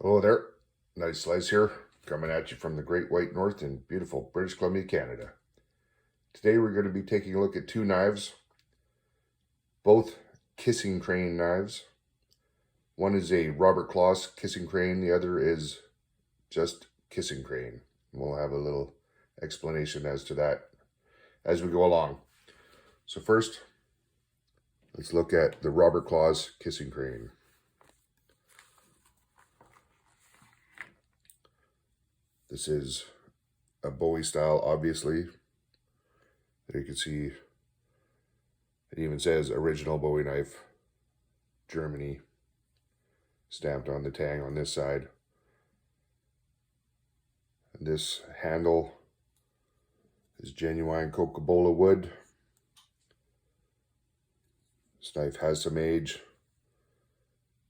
Hello there, nice slice here, coming at you from the Great White North in beautiful British Columbia, Canada. Today we're going to be taking a look at two knives, both kissing crane knives. One is a Robert Claus kissing crane, the other is just kissing crane. We'll have a little explanation as to that as we go along. So first, let's look at the Robert Claus kissing crane. This is a Bowie style, obviously. There you can see it even says original Bowie knife, Germany, stamped on the tang on this side. And this handle is genuine Coca-Cola wood. This knife has some age.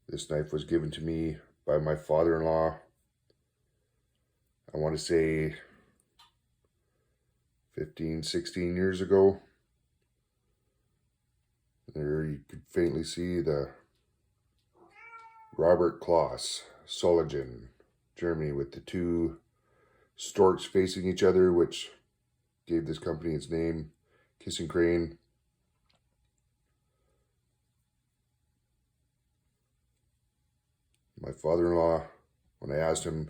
This knife was given to me by my father-in-law, I want to say 15, 16 years ago. There you could faintly see the Robert Claus, Solingen, Germany, with the two storks facing each other, which gave this company its name, Kissing Crane. My father-in-law, when I asked him,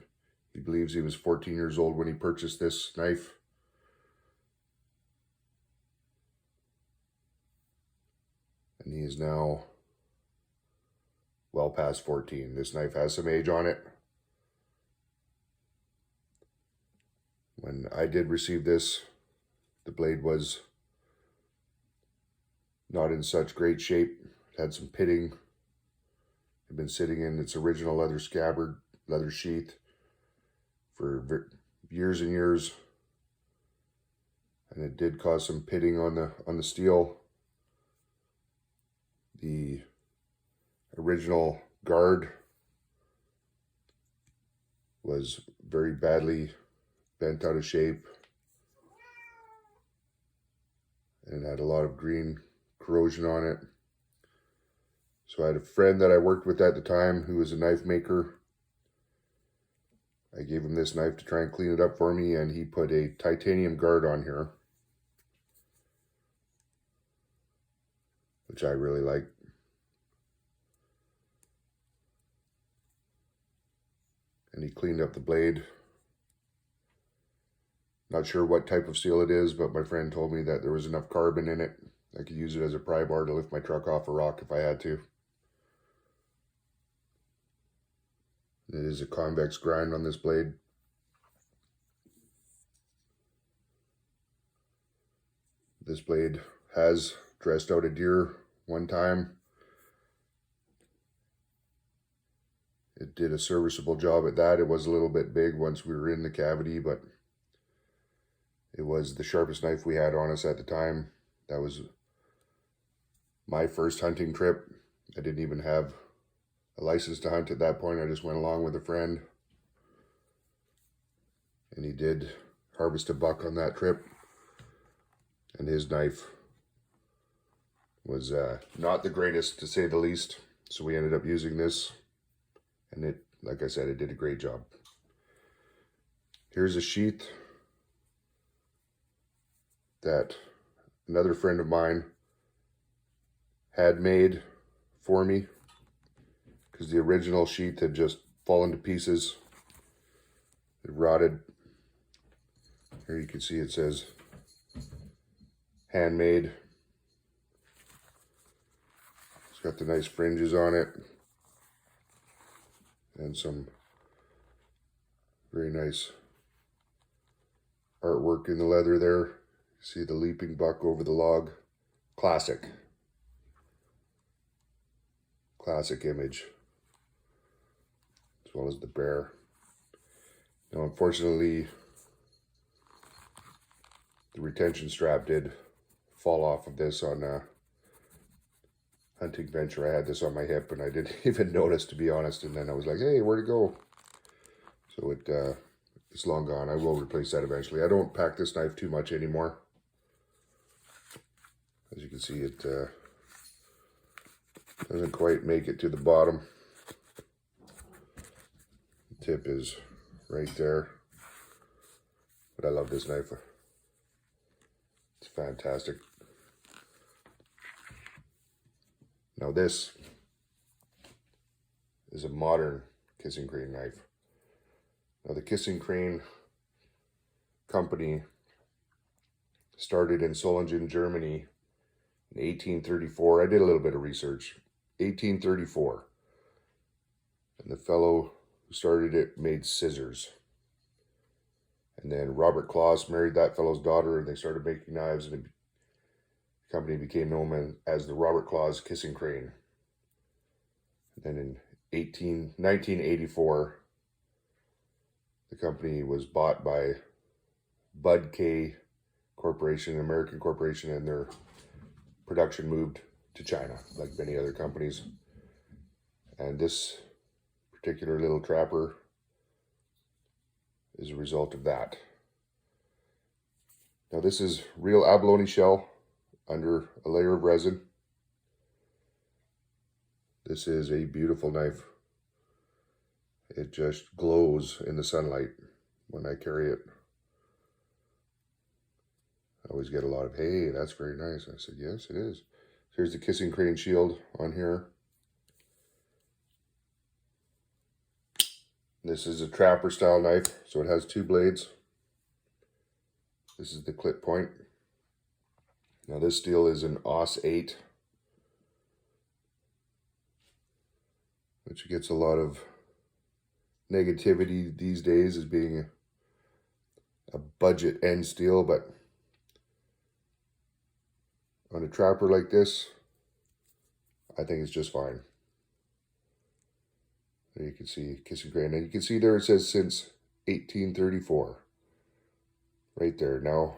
he believes he was 14 years old when he purchased this knife. And he is now well past 14. This knife has some age on it. When I did receive this, the blade was not in such great shape. It had some pitting. It had been sitting in its original leather scabbard, leather sheath for years and years. And it did cause some pitting on the steel. The original guard was very badly bent out of shape and had a lot of green corrosion on it. So I had a friend that I worked with at the time who was a knife maker. I gave him this knife to try and clean it up for me, and he put a titanium guard on here, which I really like. And he cleaned up the blade. Not sure what type of steel it is, but my friend told me that there was enough carbon in it. I could use it as a pry bar to lift my truck off a rock if I had to. It is a convex grind on this blade. This blade has dressed out a deer one time. It did a serviceable job at that. It was a little bit big once we were in the cavity, but it was the sharpest knife we had on us at the time. That was my first hunting trip. I didn't even have a license to hunt at that point. I just went along with a friend. And he did harvest a buck on that trip. And his knife was not the greatest, to say the least. So we ended up using this. And it, like I said, it did a great job. Here's a sheath that another friend of mine had made for me, because the original sheath had just fallen to pieces. It rotted. Here you can see it says handmade. It's got the nice fringes on it and some very nice artwork in the leather there. See the leaping buck over the log. Classic image, as well as the bear. Now, unfortunately, the retention strap did fall off of this on a hunting venture. I had this on my hip and I didn't even notice, to be honest, and then I was like, hey, where'd it go? So it's long gone. I will replace that eventually. I don't pack this knife too much anymore. As you can see, it doesn't quite make it to the bottom. tip is right there. But I love this knife. It's fantastic. Now this is a modern kissing crane knife. Now the kissing crane company started in Solingen, Germany in 1834. I did a little bit of research. 1834. And the fellow who started it made scissors. And then Robert Claus married that fellow's daughter, and they started making knives, and the company became known as the Robert Claus Kissing Crane. And then in 1984, the company was bought by Bud K Corporation, an American corporation, and their production moved to China, like many other companies. And this particular little trapper is a result of that. Now this is real abalone shell under a layer of resin. This is a beautiful knife. It just glows in the sunlight when I carry it. I always get a lot of, hey, that's very nice. I said, yes, it is. Here's the kissing crane shield on here. This is a trapper style knife, so it has two blades. This is the clip point. Now this steel is an Aus 8, which gets a lot of negativity these days as being a budget end steel, but on a trapper like this, I think it's just fine. There you can see kissing crane, and you can see there it says since 1834. Right there. Now,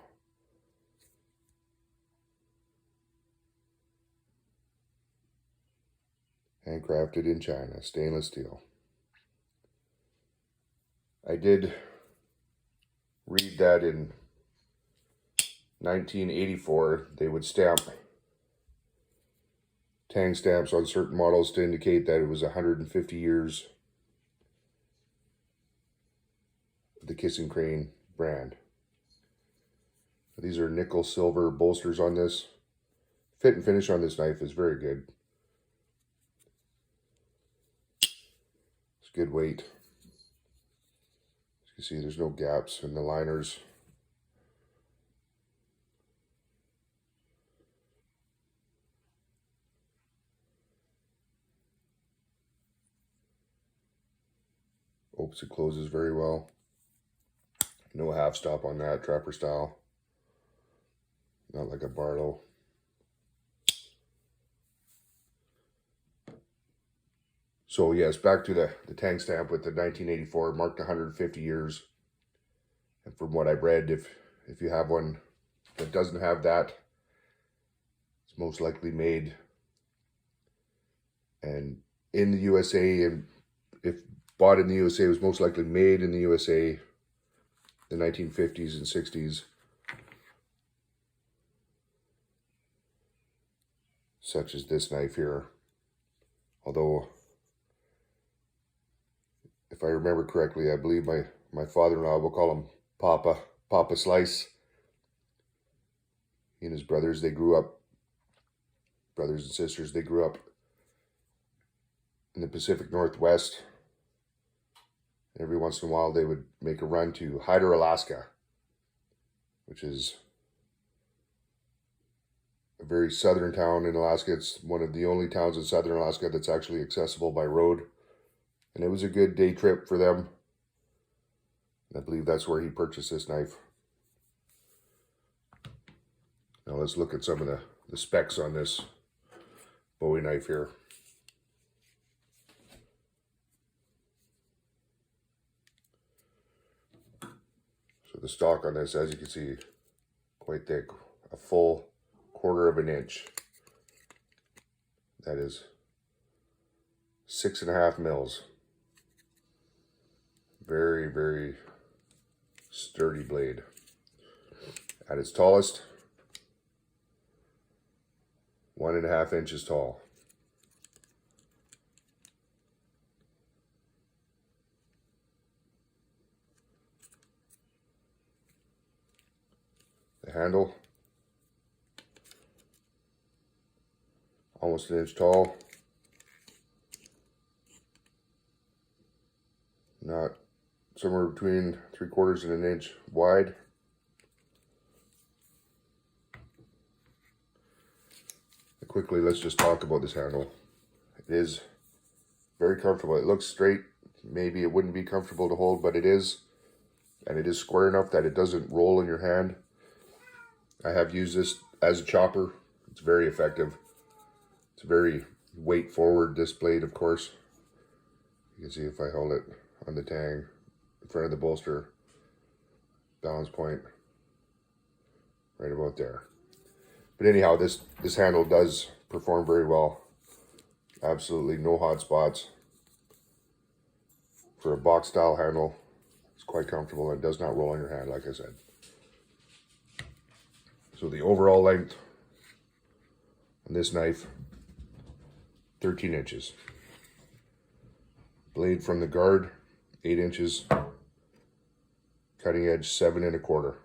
handcrafted in China, stainless steel. I did read that in 1984, they would stamp tang stamps on certain models to indicate that it was 150 years of the Kissing Crane brand. These are nickel silver bolsters on this. Fit and finish on this knife is very good. It's good weight. As you can see, there's no gaps in the liners. Opens and closes very well. No half stop on that, trapper style. Not like a Barlow. So yes, back to the tang stamp with the 1984, marked 150 years. And from what I've read, if you have one that doesn't have that, it's most likely made and in the USA, and if bought in the USA, it was most likely made in the USA, the 1950s and 60s. Such as this knife here. Although, if I remember correctly, I believe my father-in-law, we'll call him Papa Slice. He and his brothers, they grew up, brothers and sisters, they grew up in the Pacific Northwest. Every once in a while, they would make a run to Hyder, Alaska, which is a very southern town in Alaska. It's one of the only towns in southern Alaska that's actually accessible by road. And it was a good day trip for them. And I believe that's where he purchased this knife. Now let's look at some of the specs on this Bowie knife here. So the stock on this, as you can see, quite thick, a full 1/4 of an inch. That is 6.5 mils. Very, very sturdy blade. At its tallest, 1.5 inches tall. handle. Almost an inch tall. Not somewhere between 3/4 and an inch wide. And quickly, let's just talk about this handle. It is very comfortable. It looks straight. Maybe it wouldn't be comfortable to hold, but it is. And it is square enough that it doesn't roll in your hand. I have used this as a chopper. It's very effective. It's very weight forward, this blade, of course. You can see if I hold it on the tang in front of the bolster, balance point right about there. But anyhow, this handle does perform very well. Absolutely no hot spots. For a box style handle, it's quite comfortable and does not roll in your hand, like I said. So the overall length on this knife, 13 inches. Blade from the guard, 8 inches. Cutting edge, 7 1/4.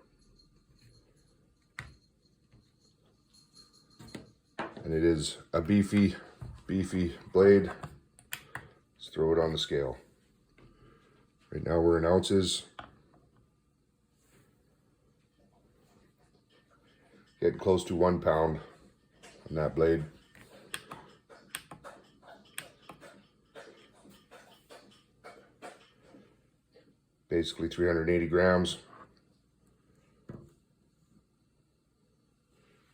And it is a beefy blade. Let's throw it on the scale. Right now we're in ounces. Getting close to 1 pound on that blade. Basically 380 grams.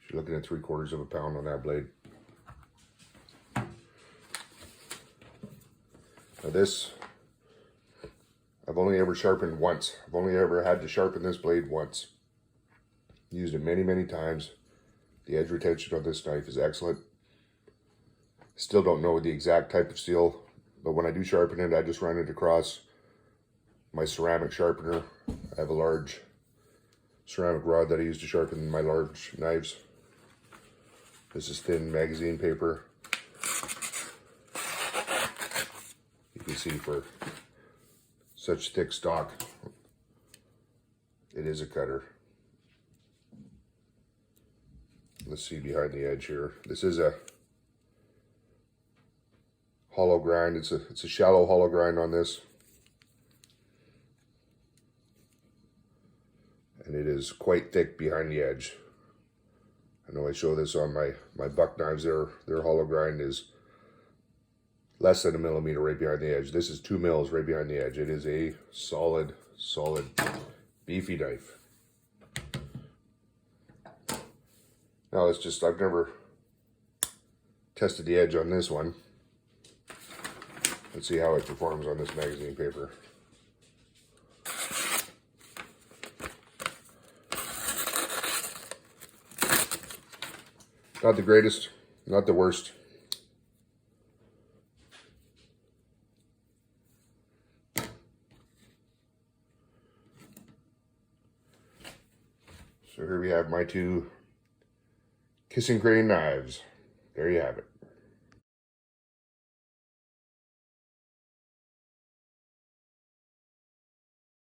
You're looking at 3/4 of a pound on that blade. Now this, I've only ever sharpened once. I've only ever had to sharpen this blade once. Used it many times. The edge retention on this knife is excellent. Still don't know the exact type of steel, but when I do sharpen it, I just run it across my ceramic sharpener. I have a large ceramic rod that I use to sharpen my large knives. This is thin magazine paper. You can see for such thick stock, it is a cutter. Let's see behind the edge here. This is a hollow grind. It's a shallow hollow grind on this. And it is quite thick behind the edge. I know I show this on my buck knives. Their hollow grind is less than 1 millimeter right behind the edge. This is 2 mils right behind the edge. It is a solid, beefy knife. Now it's just, I've never tested the edge on this one. Let's see how it performs on this magazine paper. Not the greatest, not the worst. So here we have my 2 kissing crane knives. There you have it.